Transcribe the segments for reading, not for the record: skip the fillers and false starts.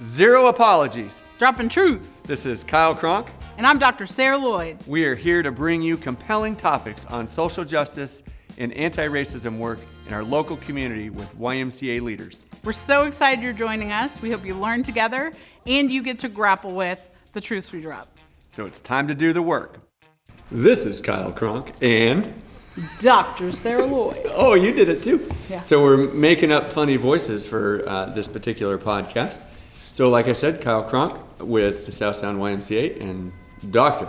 Zero apologies. Droppin Truths. This is Kyle Cronk. And I'm Dr. Sarah Lloyd. We are here to bring you compelling topics on social justice and anti-racism work in our local community with YMCA leaders. We're so excited you're joining us. We hope you learn together and you get to grapple with the truths we drop. So it's time to do the work. This is Kyle Cronk and Dr. Sarah Lloyd. Oh, you did it too. Yeah. So we're making up funny voices for this particular podcast. So like I said, Kyle Cronk with the South Sound YMCA and Dr.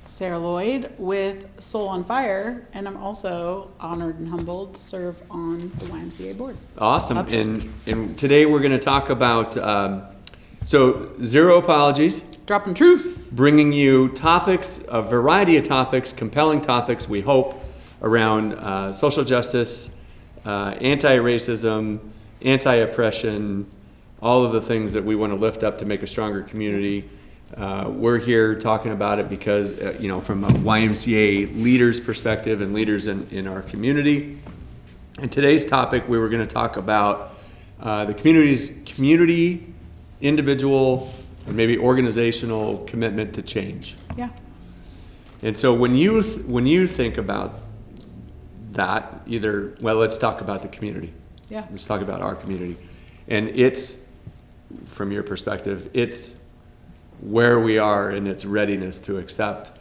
Sarah Lloyd with Soul on Fire, and I'm also honored and humbled to serve on the YMCA board. Awesome. And today we're going to talk about, zero apologies. Droppin Truths. Bringing you topics, a variety of topics, compelling topics, we hope, around social justice, anti-racism, anti-oppression, all of the things that we want to lift up to make a stronger community. We're here talking about it because, from a YMCA leader's perspective and leaders in our community. And today's topic, we were going to talk about the community, individual, or maybe organizational commitment to change. Yeah. And so when you think about that, let's talk about the community. Yeah. Let's talk about our community. And it's, from your perspective, it's where we are in its readiness to accept,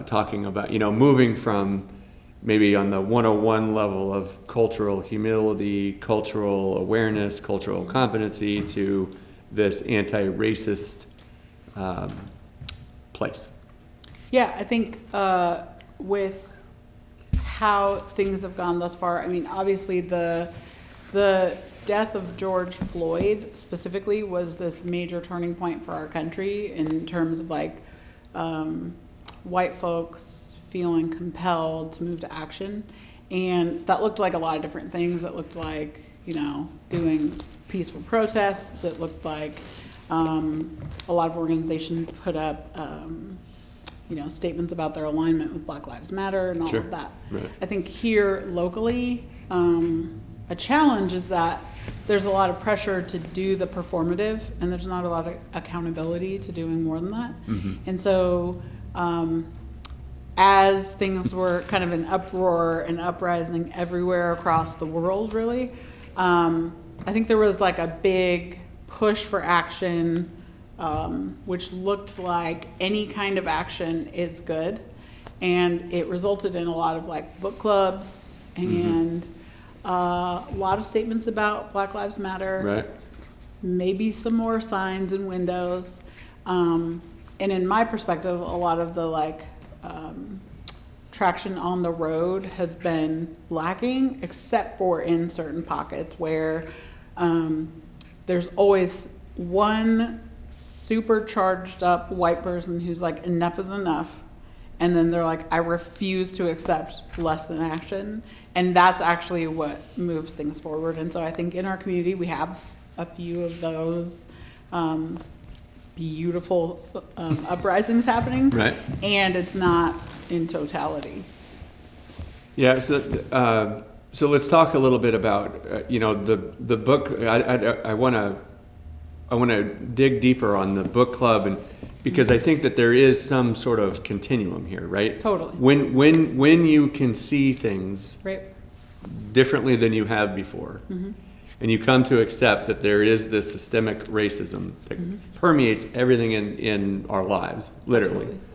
talking about, moving from maybe on the 101 level of cultural humility, cultural awareness, cultural competency to this anti-racist place. Yeah, I think with how things have gone thus far, obviously the death of George Floyd specifically was this major turning point for our country in terms of white folks feeling compelled to move to action. And that looked like a lot of different things. It looked like, doing peaceful protests. It looked like a lot of organizations put up, statements about their alignment with Black Lives Matter and all of that. Right. I think here locally, a challenge is that there's a lot of pressure to do the performative, and there's not a lot of accountability to doing more than that. Mm-hmm. And so as things were kind of in uproar and uprising everywhere across the world, really, I think there was like a big push for action, which looked like any kind of action is good. And it resulted in a lot of book clubs and a lot of statements about Black Lives Matter, right? Maybe some more signs in windows. And in my perspective, a lot of the traction on the road has been lacking, except for in certain pockets where there's always one super charged up white person who's like, enough is enough. And then they're like, I refuse to accept less than action. And that's actually what moves things forward. And so I think in our community, we have a few of those beautiful uprisings happening. Right. And it's not in totality. Yeah, so let's talk a little bit about, the book. I want to dig deeper on the book club, and because I think that there is some sort of continuum here, right? Totally. When you can see things right. differently than you have before, mm-hmm. and you come to accept that there is this systemic racism that mm-hmm. permeates everything in our lives, literally. Absolutely.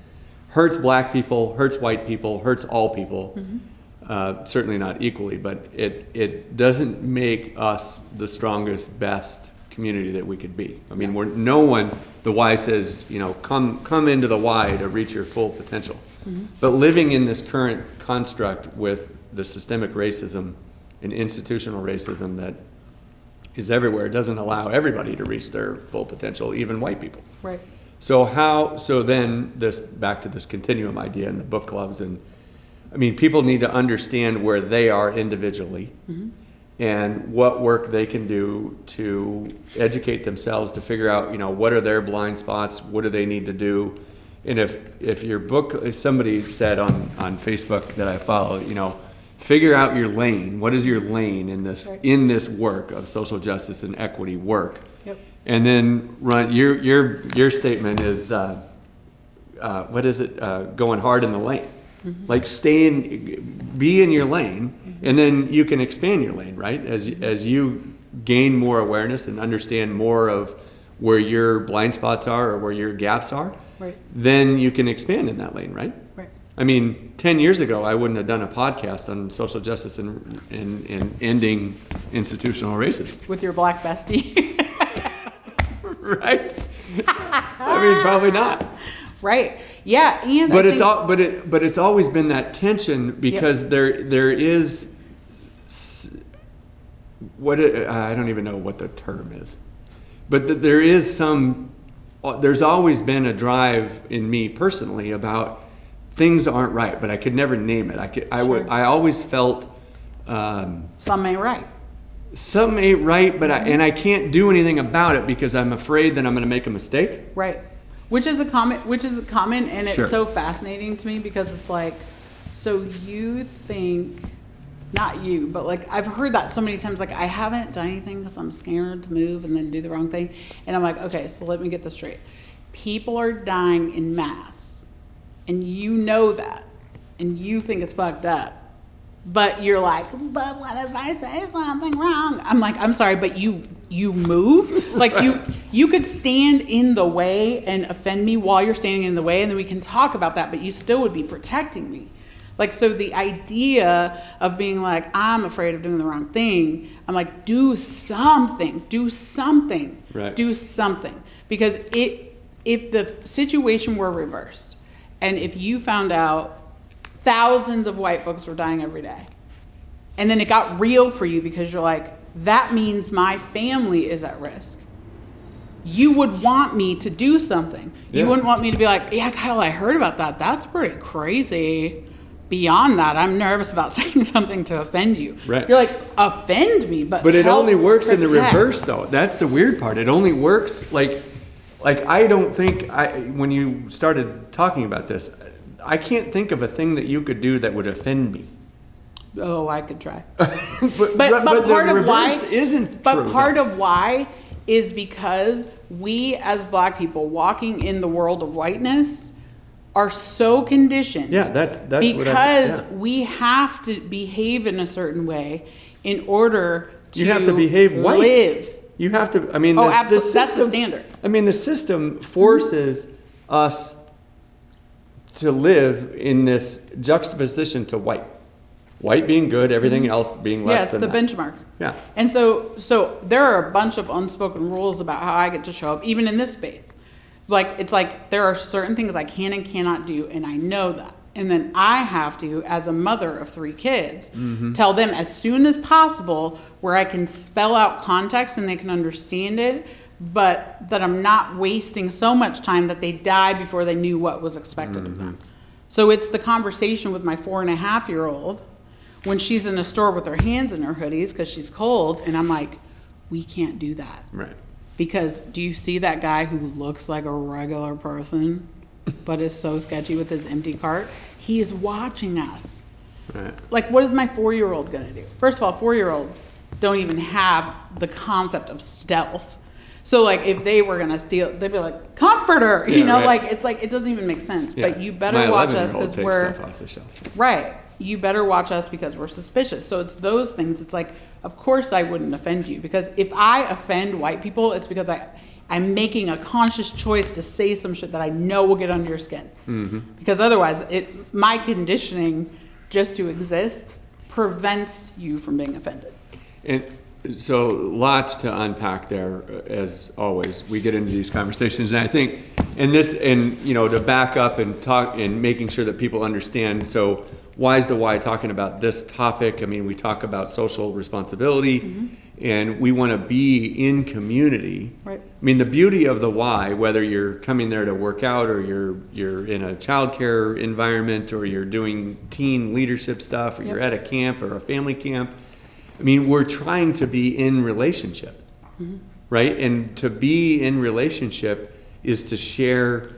Hurts black people, hurts white people, hurts all people. Mm-hmm. Certainly not equally, but it doesn't make us the strongest, best community that we could be. The Y says, come into the Y to reach your full potential. Mm-hmm. But living in this current construct with the systemic racism and institutional racism that is everywhere doesn't allow everybody to reach their full potential, even white people. Right. So then back to this continuum idea in the book clubs, and people need to understand where they are individually. Mm-hmm. And what work they can do to educate themselves to figure out, what are their blind spots, what do they need to do. And if somebody said on Facebook that I follow, figure out your lane. What is your lane in this work of social justice and equity work? Yep. And then run, your statement is, what is it, going hard in the lane. Like be in your lane, and then you can expand your lane, right? As you gain more awareness and understand more of where your blind spots are or where your gaps are, Right. then you can expand in that lane, right? Right. I mean, 10 years ago, I wouldn't have done a podcast on social justice and ending institutional racism. With your black bestie. Right? I mean, probably not. Right. Yeah. And But it's always been that tension because there is I don't even know what the term is, but there's always been a drive in me personally about things aren't right, but I could never name it. I always felt some ain't right. Some ain't right, but I can't do anything about it because I'm afraid that I'm going to make a mistake. Right. Which is a common, and it's Sure. so fascinating to me because it's like, so you think, not you, but like I've heard that so many times, like I haven't done anything because I'm scared to move and then do the wrong thing. And I'm like, okay, so let me get this straight. People are dying in mass, and you know that, and you think it's fucked up. But you're like, but what if I say something wrong? I'm like, I'm sorry, but you move? Like you could stand in the way and offend me while you're standing in the way, and then we can talk about that, but you still would be protecting me. Like, so the idea of being like, I'm afraid of doing the wrong thing, I'm like, do something. Right. Do something. Because if the situation were reversed, and if you found out thousands of white folks were dying every day, and then it got real for you because you're like, that means my family is at risk, you would want me to do something. Yeah. You wouldn't want me to be like, yeah, Kyle, I heard about that. That's pretty crazy. Beyond that, I'm nervous about saying something to offend you. Right. You're like, offend me, but it help only works in the protect. reverse, though. That's the weird part. It only works like I don't think when you started talking about this, I can't think of a thing that you could do that would offend me. Oh, I could try. but part the of why reverse isn't But true, part though. of why is because we as black people walking in the world of whiteness are so conditioned. Yeah, that's because we have to behave in a certain way in order to You have to behave white. live. You have to. I mean, Absolutely. That's the standard. I mean, the system forces us to live in this juxtaposition to white. White being good, everything else being less than Yeah, it's that. the benchmark. Yeah. And so there are a bunch of unspoken rules about how I get to show up, even in this space. Like, it's like there are certain things I can and cannot do, and I know that. And then I have to, as a mother of 3 kids, tell them as soon as possible where I can spell out context and they can understand it, but that I'm not wasting so much time that they die before they knew what was expected of them. So it's the conversation with my 4.5-year-old when she's in a store with her hands in her hoodies because she's cold, and I'm like, we can't do that. Right. Because do you see that guy who looks like a regular person but is so sketchy with his empty cart? He is watching us. Right. Like, what is my 4-year-old going to do? First of all, 4-year-olds don't even have the concept of stealth. So, like, if they were going to steal, they'd be like, comforter, you know, right. like, it's like, it doesn't even make sense. Yeah. But you better My watch us 11-year-old because takes we're, stuff off the shelf. right. You better watch us because we're suspicious. So it's those things. It's like, of course I wouldn't offend you, because if I offend white people, it's because I'm making a conscious choice to say some shit that I know will get under your skin. Because otherwise, my conditioning just to exist prevents you from being offended. And so lots to unpack there, as always. We get into these conversations, and I think, to back up and talk and making sure that people understand. So why's the why talking about this topic? I mean, we talk about social responsibility, and we want to be in community. Right. I mean, the beauty of the why, whether you're coming there to work out, or you're in a childcare environment, or you're doing teen leadership stuff, or you're at a camp or a family camp. I mean, we're trying to be in relationship, right? And to be in relationship is to share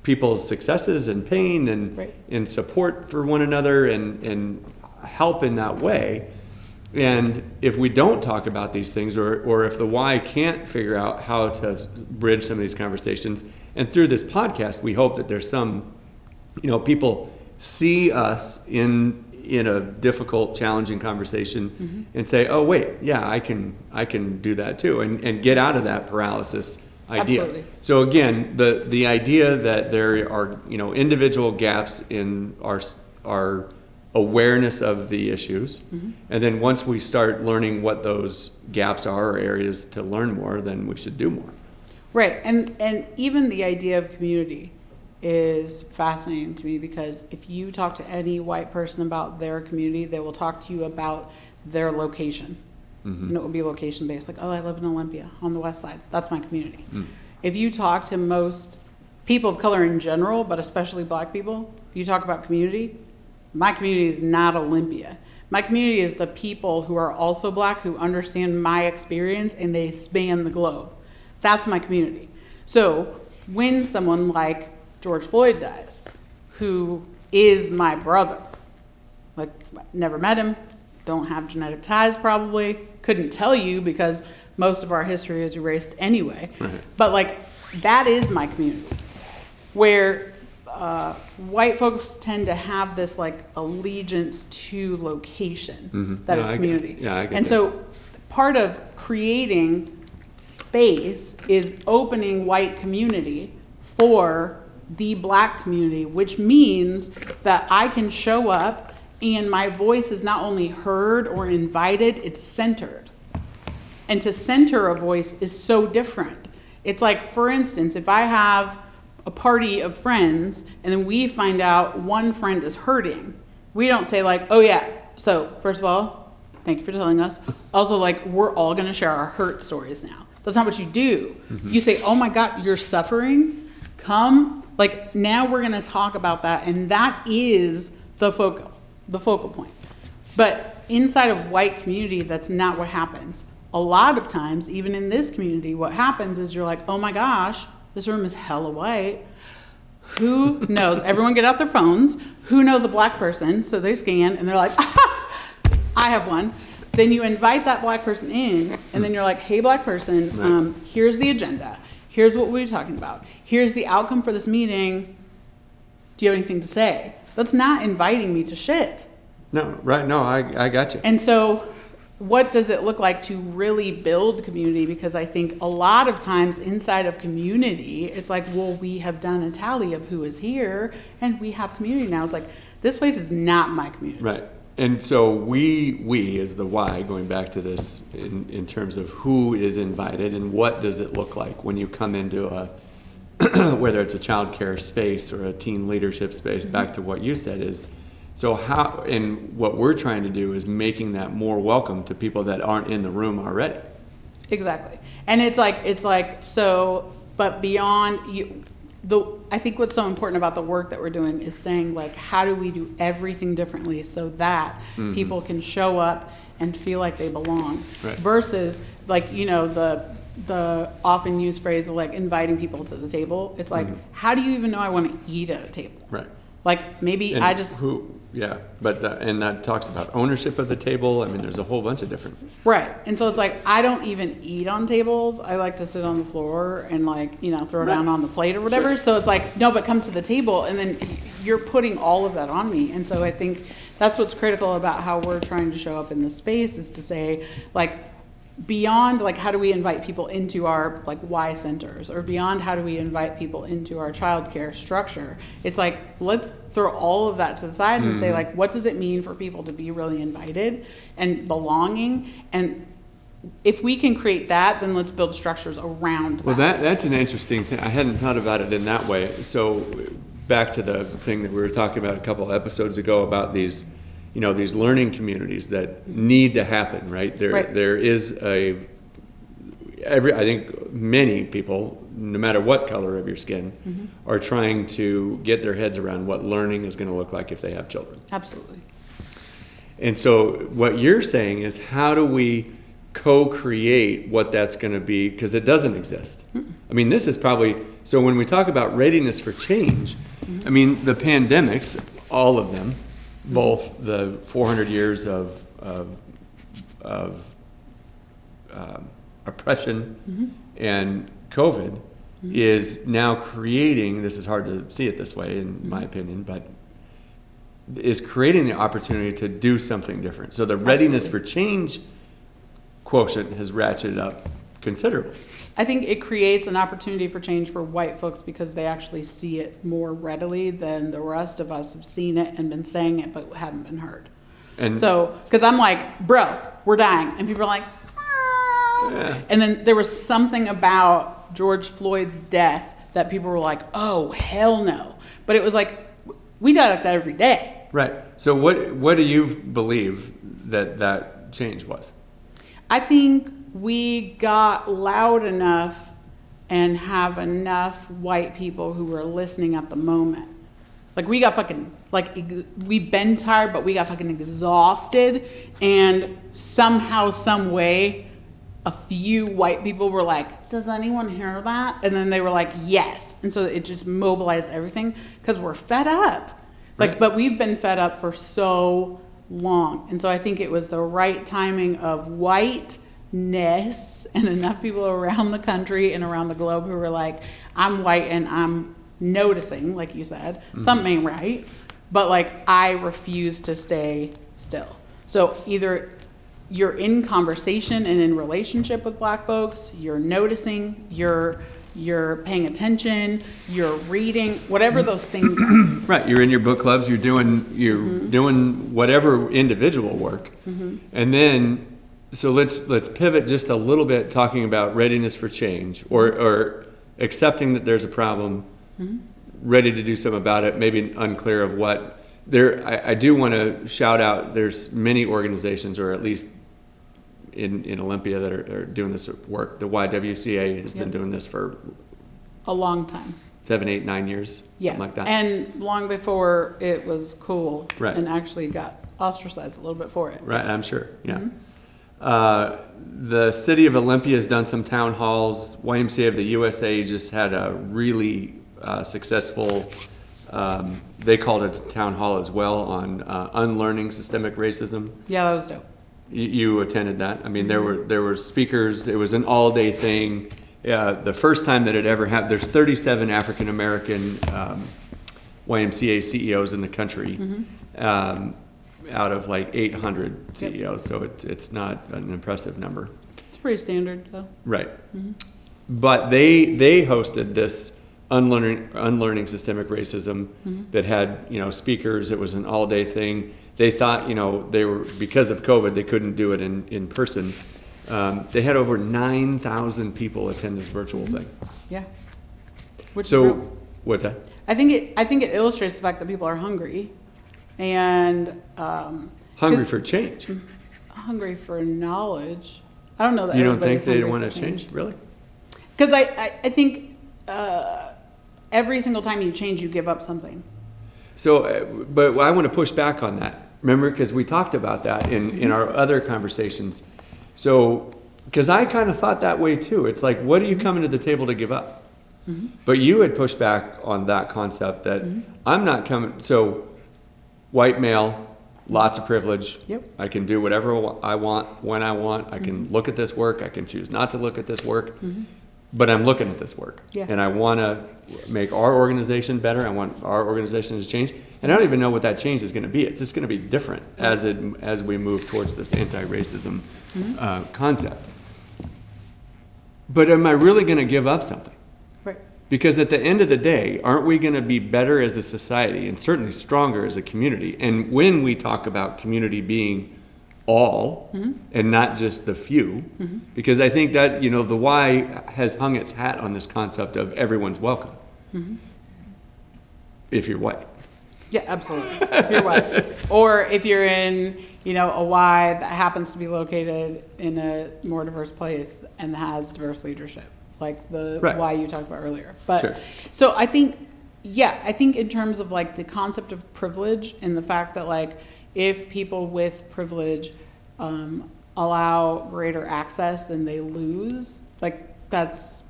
people's successes and pain and support for one another and help in that way. And if we don't talk about these things, or if the Y can't figure out how to bridge some of these conversations, and through this podcast, we hope that there's some, people see us in a difficult, challenging conversation and say, oh, wait, yeah, I can do that too, and get out of that paralysis idea. Absolutely. So again, the idea that there are, individual gaps in our awareness of the issues. And then once we start learning what those gaps are or areas to learn more, then we should do more. Right. And even the idea of community is fascinating to me, because if you talk to any white person about their community, they will talk to you about their location. And it will be location based, like, oh, I live in Olympia on the west side. That's my community. If you talk to most people of color in general, but especially black people, if you talk about community, my community is not Olympia. My community is the people who are also black, who understand my experience, and they span the globe. That's my community. So when someone like George Floyd dies, who is my brother, like, never met him, don't have genetic ties probably, couldn't tell you because most of our history is erased anyway. Right. But like, that is my community. Where white folks tend to have this like allegiance to location that is community. I get and that. so part of creating space is opening white community for the black community, which means that I can show up and my voice is not only heard or invited, it's centered. And to center a voice is so different. It's like, for instance, if I have a party of friends and then we find out one friend is hurting, we don't say like, oh yeah, so first of all, thank you for telling us. Also, like, we're all gonna share our hurt stories now. That's not what you do. You say, oh my God, you're suffering? Come, like, now we're gonna talk about that, and that is the focal point. But inside of white community, that's not what happens. A lot of times, even in this community, what happens is you're like, oh my gosh, this room is hella white. Who knows? Everyone get out their phones. Who knows a black person? So they scan and they're like, I have one. Then you invite that black person in, and then you're like, hey, black person, here's the agenda. Here's what we're talking about. Here's the outcome for this meeting. Do you have anything to say? That's not inviting me to shit. No, right. No, I got you. And so what does it look like to really build community? Because I think a lot of times inside of community, it's like, well, we have done a tally of who is here and we have community now. It's like, this place is not my community. Right. And so we as the Y, going back to this in terms of who is invited and what does it look like when you come into a, whether it's a child care space or a teen leadership space, back to what you said is, so how, and what we're trying to do is making that more welcome to people that aren't in the room already. Exactly. And it's like, so, but beyond you, I think what's so important about the work that we're doing is saying, like, how do we do everything differently so that people can show up and feel like they belong, right, versus like, the often used phrase of like inviting people to the table. It's like, how do you even know I want to eat at a table? Right. Like, maybe And I just... Yeah, but and that talks about ownership of the table. I mean, there's a whole bunch of different... Right. And so it's like, I don't even eat on tables. I like to sit on the floor and like, throw down on the plate or whatever. Sure. So it's like, no, but come to the table. And then you're putting all of that on me. And so I think that's what's critical about how we're trying to show up in this space, is to say, like, beyond like how do we invite people into our like Y centers, or beyond how do we invite people into our childcare structure, it's like, let's throw all of that to the side and say, like, what does it mean for people to be really invited and belonging? And if we can create that, then let's build structures around that. Well, that's an interesting thing. I hadn't thought about it in that way. So back to the thing that we were talking about a couple of episodes ago about these these learning communities that need to happen, right? There is I think many people, no matter what color of your skin, are trying to get their heads around what learning is going to look like if they have children. Absolutely. And so what you're saying is, how do we co-create what that's going to be? Because it doesn't exist. I mean, this is probably, so when we talk about readiness for change, I mean, the pandemics, all of them, both the 400 years of oppression and COVID is now creating, this is hard to see it this way in my opinion, but is creating the opportunity to do something different. So the readiness for change quotient has ratcheted up considerably. I think it creates an opportunity for change for white folks because they actually see it more readily than the rest of us have seen it and been saying it but haven't been heard. And so, because I'm like, bro, we're dying. And people are like, ah. Yeah. And then there was something about George Floyd's death that people were like, oh, hell no. But it was like, we die like that every day. Right. So what do you believe that change was? I think we got loud enough and have enough white people who were listening at the moment. Like we got fucking, like we've been tired, but we got fucking exhausted. And somehow, some way, a few white people were like, does anyone hear that? And then they were like, yes. And so it just mobilized everything because we're fed up. Like, right. But we've been fed up for so long. And so I think it was the right timing of whiteness and enough people around the country and around the globe who were like, I'm white and I'm noticing, like you said, something ain't right. But like, I refuse to stay still. So either you're in conversation and in relationship with black folks, you're noticing, you're paying attention, you're reading, whatever those things are. Right, you're in your book clubs, you're doing whatever individual work. And then so let's pivot just a little bit talking about readiness for change or accepting that there's a problem, ready to do something about it, maybe unclear of what. I do want to shout out, there's many organizations, or at least in Olympia, that are doing this work. The YWCA has been doing this for a long time. 7, 8, 9 years, something like that. And long before it was cool, right. And actually got ostracized a little bit for it. Right, I'm sure, yeah. The city of Olympia has done some town halls. YMCA of the USA just had a really successful, they called it a town hall as well, on unlearning systemic racism. Yeah, that was dope. You attended that. I mean, there were speakers. It was an all-day thing. The first time that it ever happened, there's 37 African American YMCA CEOs in the country, out of like 800 CEOs. So it's not an impressive number. It's pretty standard, though. Right. But they hosted this unlearning systemic racism that had speakers. It was an all-day thing. They thought they were, because of COVID, they couldn't do it in person. They had over 9,000 people attend this virtual thing. Yeah. Which so is real. What's that? I think it illustrates the fact that people are hungry and hungry for change. Hungry for knowledge. I don't know that you don't think everybody's they hungry want for to change, really? Because I think every single time you change, you give up something. So, but I want to push back on that. Remember, because we talked about that in our other conversations. So, because I kind of thought that way too. It's like, what are you coming to the table to give up? But you had pushed back on that concept that I'm not coming. So, white male, lots of privilege. Yep. I can do whatever I want, when I want. I can look at this work. I can choose not to look at this work. But I'm looking at this work. Yeah. And I want to make our organization better. I want our organization to change. And I don't even know what that change is going to be. It's just going to be different as we move towards this anti-racism concept. But am I really going to give up something? Right. Because at the end of the day, aren't we going to be better as a society and certainly stronger as a community? And when we talk about community being all and not just the few, because I think that the Y has hung its hat on this concept of everyone's welcome if you're white. Yeah, absolutely. If you're white, or if you're in a Y that happens to be located in a more diverse place and has diverse leadership, like the Y you talked about earlier. But sure. So I think in terms of like the concept of privilege and the fact that like, if people with privilege allow greater access, then they lose. Like, that's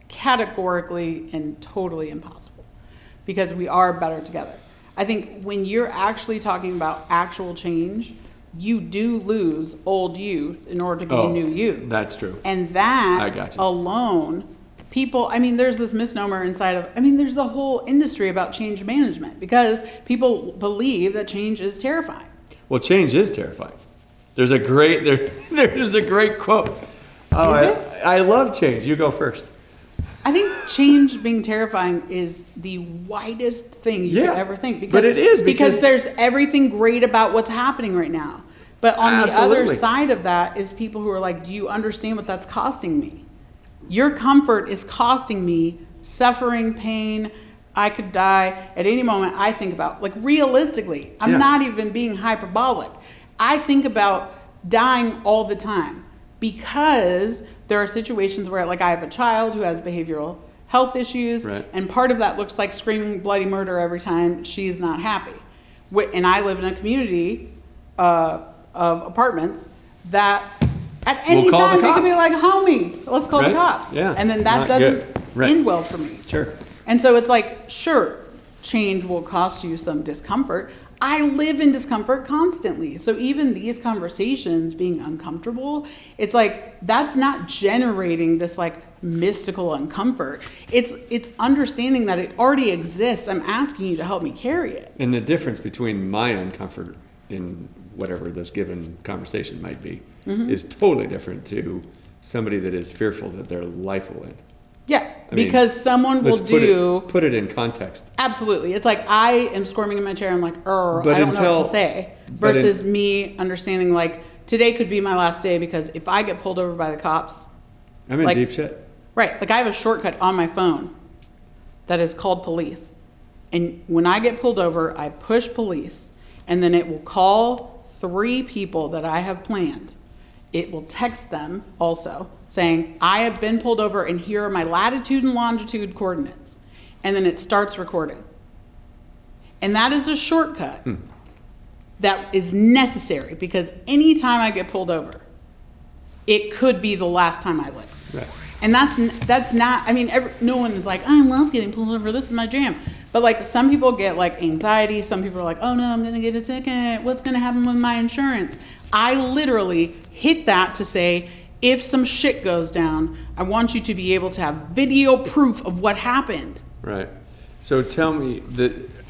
categorically and totally impossible because we are better together. I think when you're actually talking about actual change, you do lose old you in order to gain new you. That's true. And that I got you. alone, people, I mean, there's this misnomer inside of, I mean, there's a whole industry about change management because people believe that change is terrifying. Well, change is terrifying. There's a great quote. Oh, Is it? I love change. You go first. I think change being terrifying is the widest thing you could ever think. But it is because there's everything great about what's happening right now. But on the other side of that is people who are like, do you understand what that's costing me? Your comfort is costing me suffering, pain. I could die at any moment. I think about, like, realistically, I'm not even being hyperbolic. I think about dying all the time because there are situations where, like, I have a child who has behavioral health issues, and part of that looks like screaming bloody murder every time she's not happy. And I live in a community of apartments that at any time they could be like, homie, let's call the cops. Yeah. And then that doesn't end well for me. Sure. And so it's like, sure, change will cost you some discomfort. I live in discomfort constantly. So even these conversations being uncomfortable, it's like, that's not generating this like mystical uncomfort. It's understanding that it already exists. I'm asking you to help me carry it. And the difference between my uncomfort in whatever this given conversation might be is totally different to somebody that is fearful that their life will end. Yeah, because someone will put it in context. Absolutely. It's like I am squirming in my chair. I'm like, I don't know what to say. Versus me understanding like today could be my last day because if I get pulled over by the cops. I'm in deep shit. Right. Like I have a shortcut on my phone that is called police. And when I get pulled over, I push police and then it will call 3 people that I have planned. It will text them also saying, I have been pulled over and here are my latitude and longitude coordinates. And then it starts recording. And that is a shortcut that is necessary because anytime I get pulled over, it could be the last time I live. Right. And that's not, I mean, no one is like, I love getting pulled over, this is my jam. But like some people get like anxiety, some people are like, oh no, I'm gonna get a ticket, what's gonna happen with my insurance? I literally hit that to say, if some shit goes down, I want you to be able to have video proof of what happened. Right. So tell me,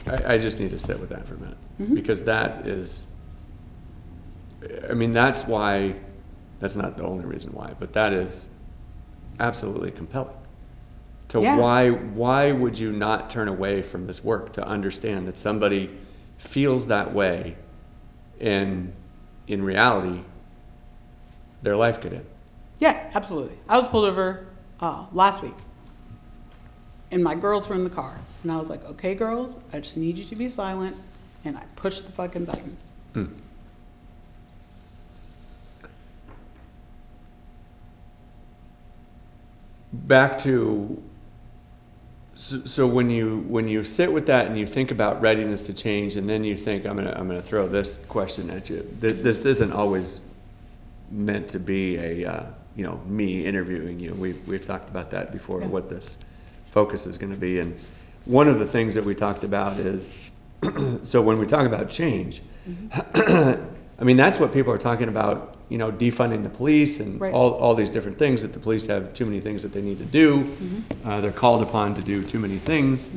I just need to sit with that for a minute because that is, I mean, that's why, that's not the only reason why, but that is absolutely compelling. Why would you not turn away from this work to understand that somebody feels that way and in reality, their life could end? Yeah, absolutely. I was pulled over last week and my girls were in the car and I was like, okay girls, I just need you to be silent, and I pushed the fucking button. Back to, so when you sit with that and you think about readiness to change, and then you think, I'm gonna throw this question at you. This isn't always meant to be a me interviewing you. We've talked about that before. Yeah. What this focus is going to be, and one of the things that we talked about is, so when we talk about change, I mean that's what people are talking about. Defunding the police and all these different things, that the police have too many things that they need to do. They're called upon to do too many things.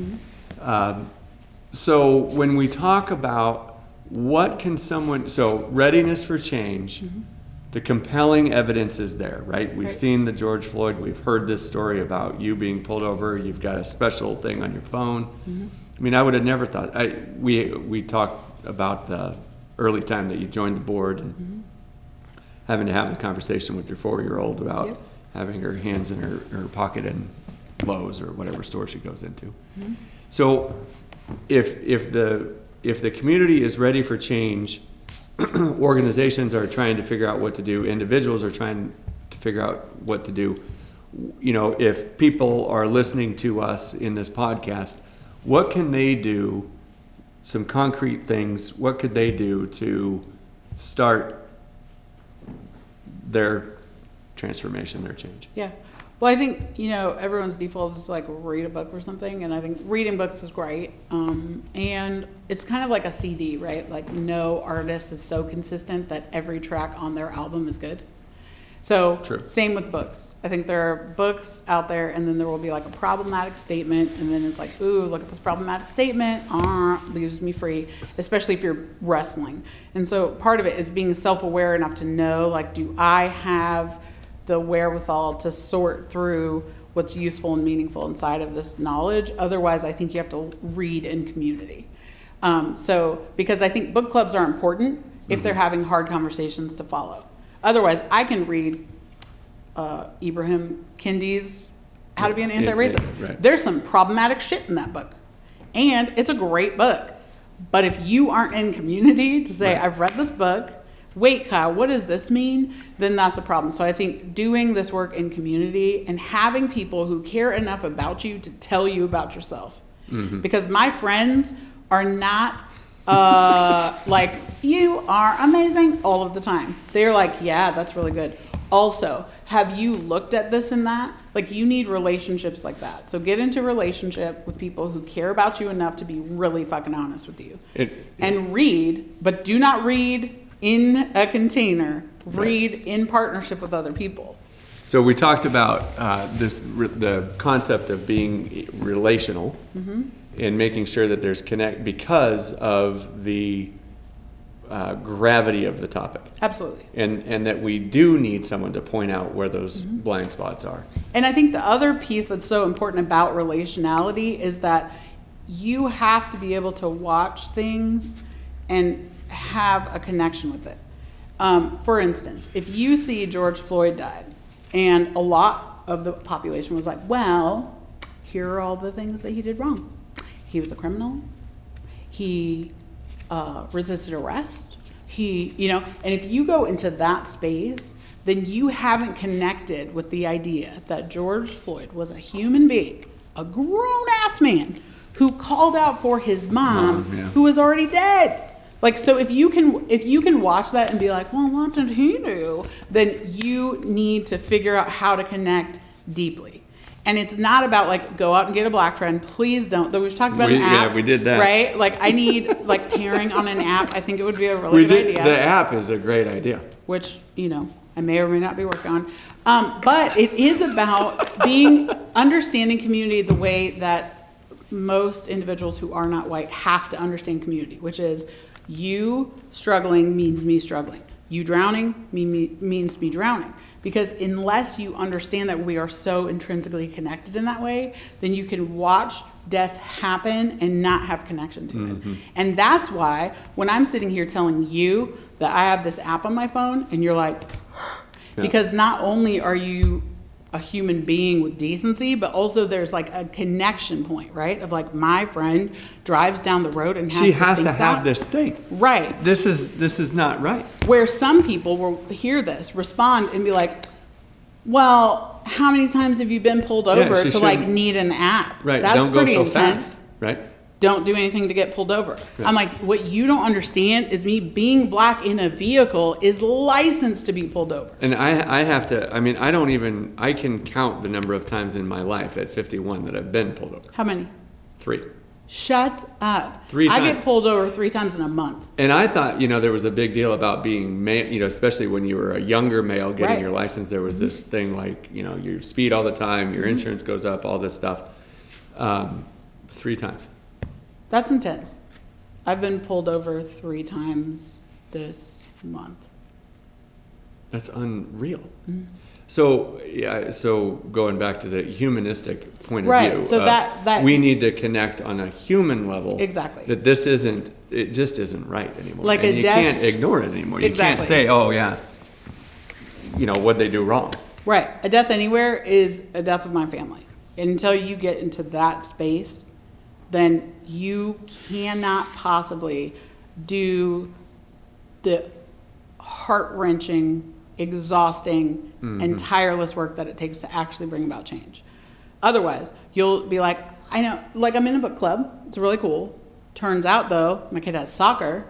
So when we talk about what can someone, so readiness for change, the compelling evidence is there, right? We've seen the George Floyd, we've heard this story about you being pulled over, you've got a special thing on your phone. I mean, I would have never thought, we talked about the early time that you joined the board and having to have the conversation with your 4-year-old about having her hands in her pocket in Lowe's or whatever store she goes into. So if the community is ready for change, organizations are trying to figure out what to do, individuals are trying to figure out what to do. If people are listening to us in this podcast, what can they do? Some concrete things, what could they do to start their transformation, their change? Yeah. Well, I think, everyone's default is like read a book or something. And I think reading books is great. And it's kind of like a CD, right? Like no artist is so consistent that every track on their album is good. So True. Same with books. I think there are books out there, and then there will be like a problematic statement, and then it's like, ooh, look at this problematic statement, leaves me free, especially if you're wrestling. And so part of it is being self-aware enough to know, like, do I have the wherewithal to sort through what's useful and meaningful inside of this knowledge? Otherwise, I think you have to read in community. Because I think book clubs are important if they're having hard conversations to follow. Otherwise, I can read Ibrahim Kendi's How to Be an Anti-Racist. Right. There's some problematic shit in that book. And it's a great book. But if you aren't in community to say, I've read this book, wait, Kyle, what does this mean? Then that's a problem. So I think doing this work in community and having people who care enough about you to tell you about yourself. Because my friends are not like, you are amazing all of the time. They're like, yeah, that's really good. Also, have you looked at this and that? Like, you need relationships like that. So get into a relationship with people who care about you enough to be really fucking honest with you. And read, but do not read in a container. Read in partnership with other people. So we talked about the concept of being relational and making sure that there's connect because of the gravity of the topic. Absolutely. And that we do need someone to point out where those blind spots are. And I think the other piece that's so important about relationality is that you have to be able to watch things and have a connection with it. For instance, if you see George Floyd died and a lot of the population was like, well, here are all the things that he did wrong. He was a criminal. He resisted arrest. And if you go into that space, then you haven't connected with the idea that George Floyd was a human being, a grown-ass man who called out for his mom, who was already dead. Like, so if you can watch that and be like, well, what did he do? Then you need to figure out how to connect deeply. And it's not about like, go out and get a black friend. Please don't. Though we've talked about an app. Yeah, we did that. Right? Like, I need like pairing on an app. I think it would be a really good idea. The app is a great idea. Which, I may or may not be working on. But it is about understanding community the way that most individuals who are not white have to understand community, which is you struggling means me struggling. You drowning means me drowning. Because unless you understand that we are so intrinsically connected in that way, then you can watch death happen and not have connection to it. And that's why when I'm sitting here telling you that I have this app on my phone and you're like, because not only are you a human being with decency, but also there's like a connection point, right? Of like, my friend drives down the road and has to have this thing. Right. This is not right. Where some people will hear this, respond, and be like, well, how many times have you been pulled over to like need an app? Right. That's don't pretty go so intense. Fast. Right. Don't do anything to get pulled over. Right. I'm like, what you don't understand is me being black in a vehicle is licensed to be pulled over. And I have to, I can count the number of times in my life at 51 that I've been pulled over. How many? 3. Shut up. 3 times. I get pulled over 3 times in a month. And I thought, there was a big deal about being male, especially when you were a younger male getting your license. There was this thing like, you speed all the time, your insurance goes up, all this stuff. 3 times. That's intense. I've been pulled over 3 times this month. That's unreal. So going back to the humanistic point of view, so that we need to connect on a human level. Exactly. That it just isn't right anymore. Like and you can't ignore it anymore. Exactly. You can't say, oh yeah, what'd they do wrong? Right. A death anywhere is a death of my family. And until you get into that space, then you cannot possibly do the heart-wrenching, exhausting, and tireless work that it takes to actually bring about change. Otherwise, you'll be like, I know, like I'm in a book club. It's really cool. Turns out, though, my kid has soccer.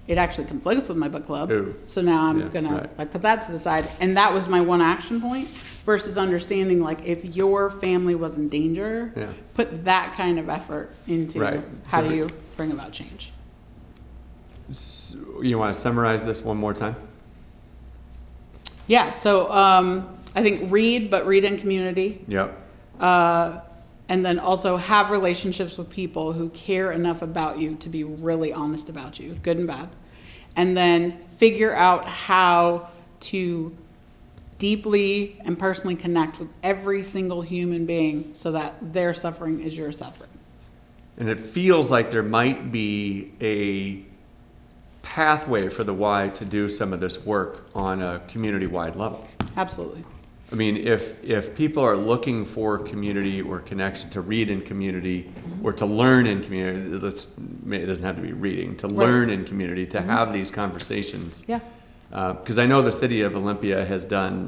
it actually conflicts with my book club. Ooh. So now I'm Yeah, gonna right. like put that to the side. And that was my one action point versus understanding like if your family was in danger, Yeah. put that kind of effort into Right. how So do you bring about change. So you want to summarize this one more time? Yeah. So I think read, but read in community. Yep. And then also have relationships with people who care enough about you to be really honest about you, good and bad. And then figure out how to deeply and personally connect with every single human being so that their suffering is your suffering. And it feels like there might be a pathway for the Y to do some of this work on a community-wide level. Absolutely. I mean, if people are looking for community or connection, to read in community or to learn in community, it doesn't have to be reading, to learn in community, to have these conversations. Yeah. Because I know the city of Olympia has done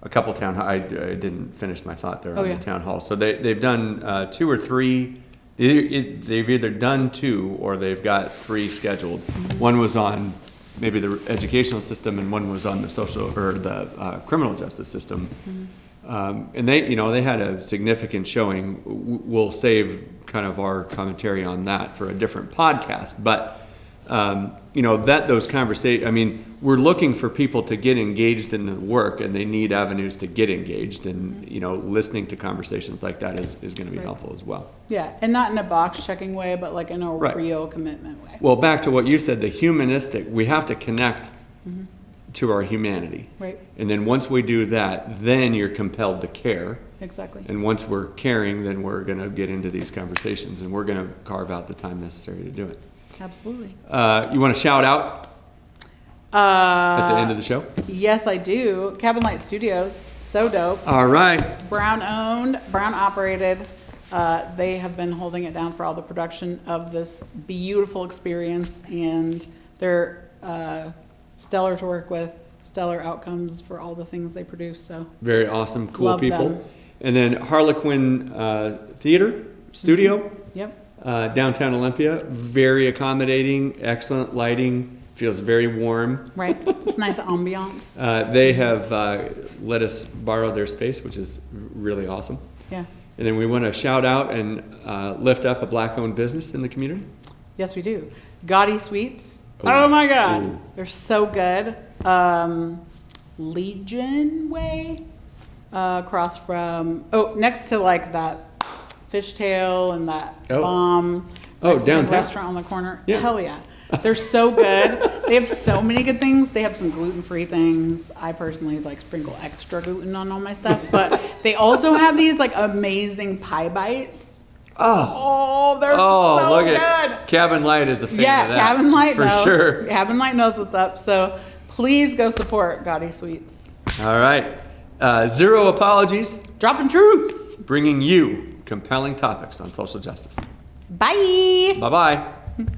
a couple town halls. I didn't finish my thought there on the town hall. So they've done 2 or 3. They've either done 2 or they've got 3 scheduled. One was on maybe the educational system, and one was on the social or the criminal justice system. And they had a significant showing. We'll save kind of our commentary on that for a different podcast. But those conversations. I mean, we're looking for people to get engaged in the work, and they need avenues to get engaged. And listening to conversations like that is going to be helpful as well. Yeah, and not in a box checking way, but like in a real commitment way. Well, back to what you said, the humanistic. We have to connect to our humanity. Right. And then once we do that, then you're compelled to care. Exactly. And once we're caring, then we're going to get into these conversations, and we're going to carve out the time necessary to do it. Absolutely. You want to shout out at the end of the show? Yes, I do. Cabin Light Studios, so dope. All right. Brown owned, Brown operated. They have been holding it down for all the production of this beautiful experience, and they're stellar to work with, stellar outcomes for all the things they produce. So Very awesome, cool Love people. them. And then Harlequin Theater Studio, Yep. downtown Olympia. Very accommodating, excellent lighting. Feels very warm. Right. It's nice ambiance. They have let us borrow their space, which is really awesome. Yeah. And then we want to shout out and lift up a black-owned business in the community. Yes, we do. Gaudy Sweets. Oh my God. Ooh. They're so good. Legion Way, across from, next to like that fishtail and that bomb. Oh, Mexican downtown. restaurant on the corner. Yeah. Hell yeah. They're so good. They have so many good things. They have some gluten-free things. I personally like sprinkle extra gluten on all my stuff, but they also have these like amazing pie bites. Oh, they're so look good. at Cabin Light is a fan of that. Cabin Light for knows. sure. Cabin Light knows what's up. So please go support Gaudy Sweets. All right. Zero apologies, Droppin Truths. bringing you compelling topics on social justice. Bye. Bye-bye.